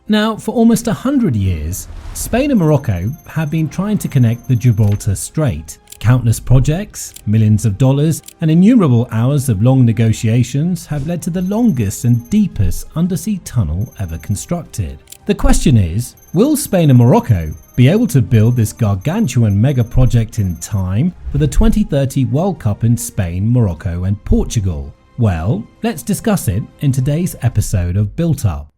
Now, for almost 100 years, Spain and Morocco have been trying to connect the Gibraltar Strait. Countless projects, millions of dollars, and innumerable hours of long negotiations have led to the longest and deepest undersea tunnel ever constructed. The question is, will Spain and Morocco be able to build this gargantuan mega project in time for the 2030 World Cup in Spain, Morocco, and Portugal? Well, let's discuss it in today's episode of Built Up.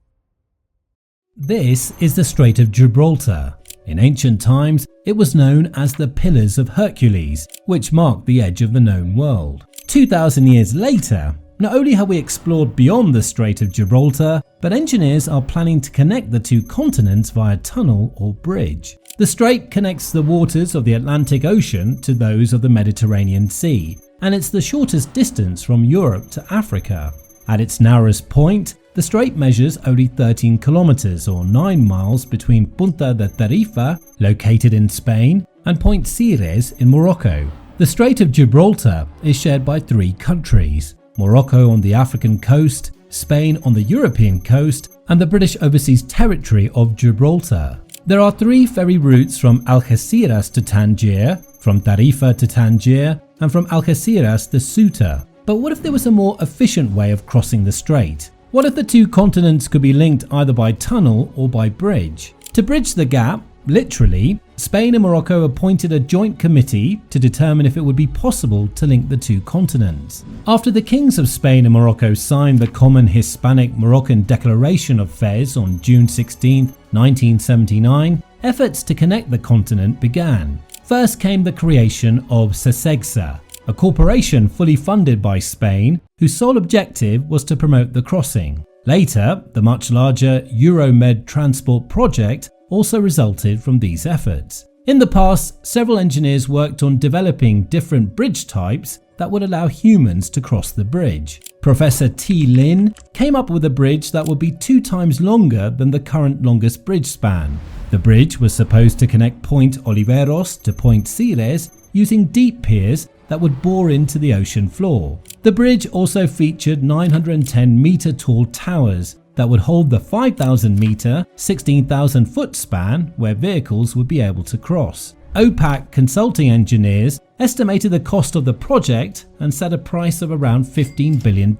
This is the Strait of Gibraltar. In ancient times, it was known as the Pillars of Hercules, which marked the edge of the known world. 2,000 years later, not only have we explored beyond the Strait of Gibraltar, but engineers are planning to connect the two continents via tunnel or bridge. The strait connects the waters of the Atlantic Ocean to those of the Mediterranean Sea, and it's the shortest distance from Europe to Africa. At its narrowest point, the strait measures only 13 kilometers or 9 miles between Punta de Tarifa, located in Spain, and Point Sires in Morocco. The Strait of Gibraltar is shared by 3 countries: Morocco on the African coast, Spain on the European coast, and the British Overseas Territory of Gibraltar. There are 3 ferry routes from Algeciras to Tangier, from Tarifa to Tangier, and from Algeciras to Ceuta. But what if there was a more efficient way of crossing the strait? What if the two continents could be linked either by tunnel or by bridge? To bridge the gap, literally, Spain and Morocco appointed a joint committee to determine if it would be possible to link the two continents. After the kings of Spain and Morocco signed the common Hispanic-Moroccan Declaration of Fez on June 16, 1979, efforts to connect the continent began. First came the creation of SURPASS, a corporation fully funded by Spain, whose sole objective was to promote the crossing. Later, the much larger Euromed transport project also resulted from these efforts. In the past, several engineers worked on developing different bridge types that would allow humans to cross the bridge. Professor T. Lin came up with a bridge that would be 2 times longer than the current longest bridge span. The bridge was supposed to connect Point Oliveros to Point Sires using deep piers that would bore into the ocean floor. The bridge also featured 910-meter tall towers that would hold the 5,000-meter, 16,000-foot span where vehicles would be able to cross. OPAC consulting engineers estimated the cost of the project and set a price of around $15 billion.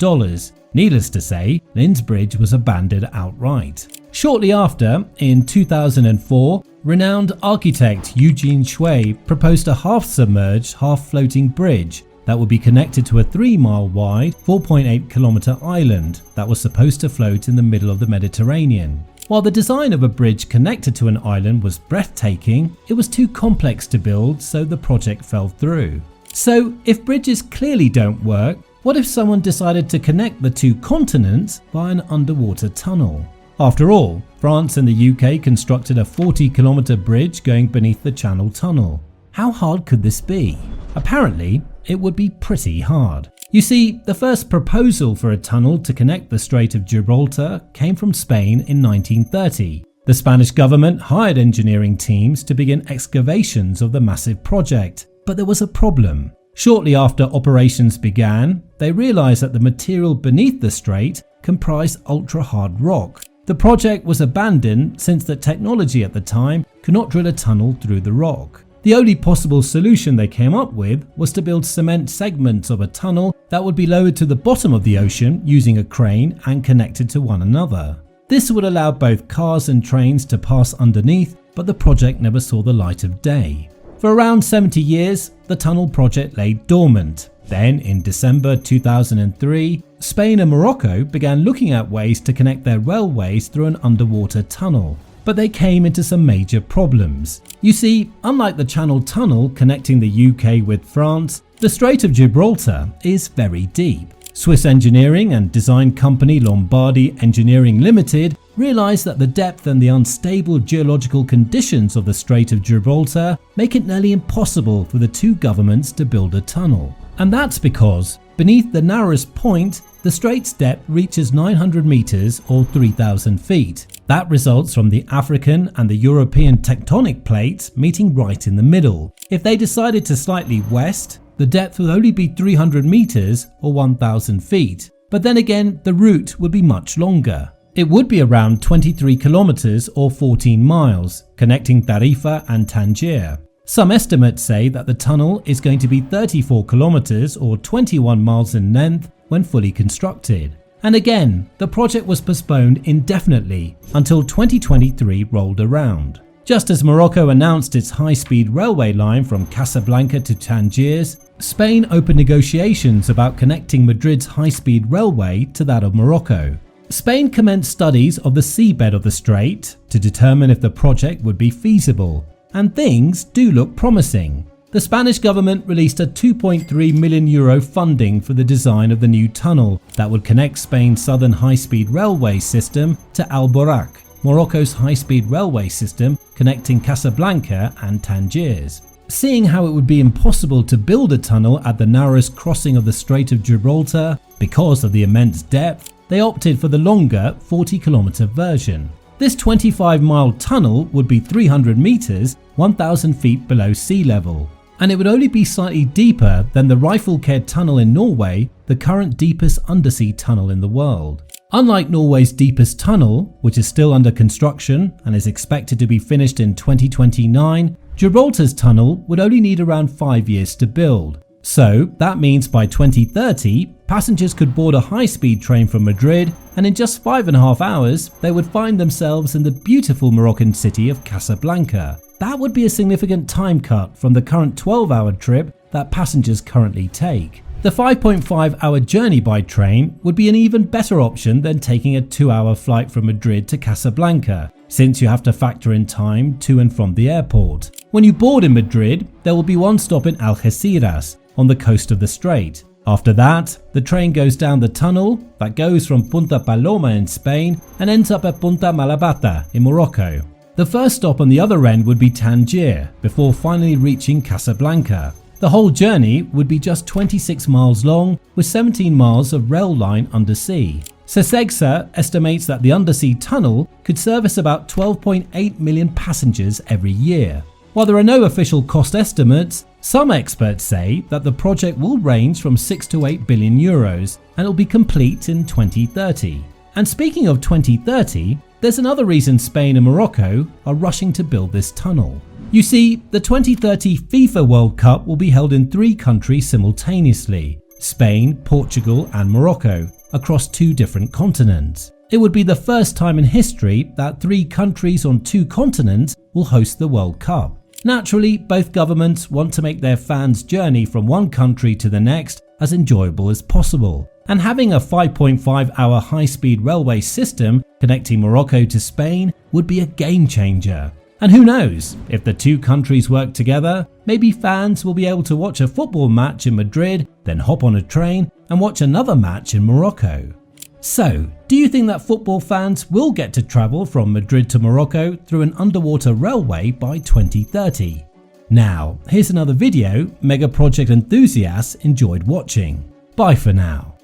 Needless to say, Lin's bridge was abandoned outright. Shortly after, in 2004, renowned architect Eugene Shui proposed a half-submerged, half-floating bridge that would be connected to a 3-mile wide, 4.8-kilometer island that was supposed to float in the middle of the Mediterranean. While the design of a bridge connected to an island was breathtaking, it was too complex to build, so the project fell through. So, if bridges clearly don't work, what if someone decided to connect the two continents by an underwater tunnel? After all, France and the UK constructed a 40-kilometer bridge going beneath the Channel Tunnel. How hard could this be? Apparently, it would be pretty hard. You see, the first proposal for a tunnel to connect the Strait of Gibraltar came from Spain in 1930. The Spanish government hired engineering teams to begin excavations of the massive project, but there was a problem. Shortly after operations began, they realized that the material beneath the strait comprised ultra-hard rock. The project was abandoned since the technology at the time could not drill a tunnel through the rock. The only possible solution they came up with was to build cement segments of a tunnel that would be lowered to the bottom of the ocean using a crane and connected to one another. This would allow both cars and trains to pass underneath, but the project never saw the light of day. For around 70 years, the tunnel project lay dormant. Then, in December 2003, Spain and Morocco began looking at ways to connect their railways through an underwater tunnel. But they came into some major problems. You see, unlike the Channel Tunnel connecting the UK with France, the Strait of Gibraltar is very deep. Swiss engineering and design company Lombardy Engineering Limited realized that the depth and the unstable geological conditions of the Strait of Gibraltar make it nearly impossible for the two governments to build a tunnel. And that's because, beneath the narrowest point, the strait's depth reaches 900 meters or 3,000 feet. That results from the African and the European tectonic plates meeting right in the middle. If they decided to slightly west, the depth would only be 300 meters or 1,000 feet. But then again, the route would be much longer. It would be around 23 kilometers or 14 miles, connecting Tarifa and Tangier. Some estimates say that the tunnel is going to be 34 kilometers or 21 miles in length when fully constructed. And again, the project was postponed indefinitely until 2023 rolled around. Just as Morocco announced its high-speed railway line from Casablanca to Tangiers, Spain opened negotiations about connecting Madrid's high-speed railway to that of Morocco. Spain commenced studies of the seabed of the strait to determine if the project would be feasible, and things do look promising. The Spanish government released a €2.3 million funding for the design of the new tunnel that would connect Spain's southern high-speed railway system to Alborac, Morocco's high-speed railway system connecting Casablanca and Tangiers. Seeing how it would be impossible to build a tunnel at the narrowest crossing of the Strait of Gibraltar because of the immense depth, they opted for the longer 40-kilometer version. This 25-mile tunnel would be 300 meters, 1,000 feet below sea level, and it would only be slightly deeper than the Riffelkær tunnel in Norway, the current deepest undersea tunnel in the world. Unlike Norway's deepest tunnel, which is still under construction and is expected to be finished in 2029, Gibraltar's tunnel would only need around 5 years to build. So that means by 2030, passengers could board a high-speed train from Madrid, and in just 5.5 hours, they would find themselves in the beautiful Moroccan city of Casablanca. That would be a significant time cut from the current 12-hour trip that passengers currently take. The 5.5-hour journey by train would be an even better option than taking a 2-hour flight from Madrid to Casablanca, since you have to factor in time to and from the airport. When you board in Madrid, there will be one stop in Algeciras, on the coast of the strait. After that, the train goes down the tunnel that goes from Punta Paloma in Spain and ends up at Punta Malabata in Morocco. The first stop on the other end would be Tangier, before finally reaching Casablanca. The whole journey would be just 26 miles long, with 17 miles of rail line undersea. Sesegsa estimates that the undersea tunnel could service about 12.8 million passengers every year. While there are no official cost estimates, some experts say that the project will range from 6 to 8 billion euros and it will be complete in 2030. And speaking of 2030, there's another reason Spain and Morocco are rushing to build this tunnel. You see, the 2030 FIFA World Cup will be held in 3 countries simultaneously: Spain, Portugal and Morocco, across 2 different continents. It would be the first time in history that 3 countries on 2 continents will host the World Cup. Naturally, both governments want to make their fans' journey from one country to the next as enjoyable as possible, and having a 5.5-hour high-speed railway system connecting Morocco to Spain would be a game changer. And who knows, if the 2 countries work together, maybe fans will be able to watch a football match in Madrid, then hop on a train and watch another match in Morocco. So, do you think that football fans will get to travel from Madrid to Morocco through an underwater railway by 2030? Now, here's another video megaproject enthusiasts enjoyed watching. Bye for now.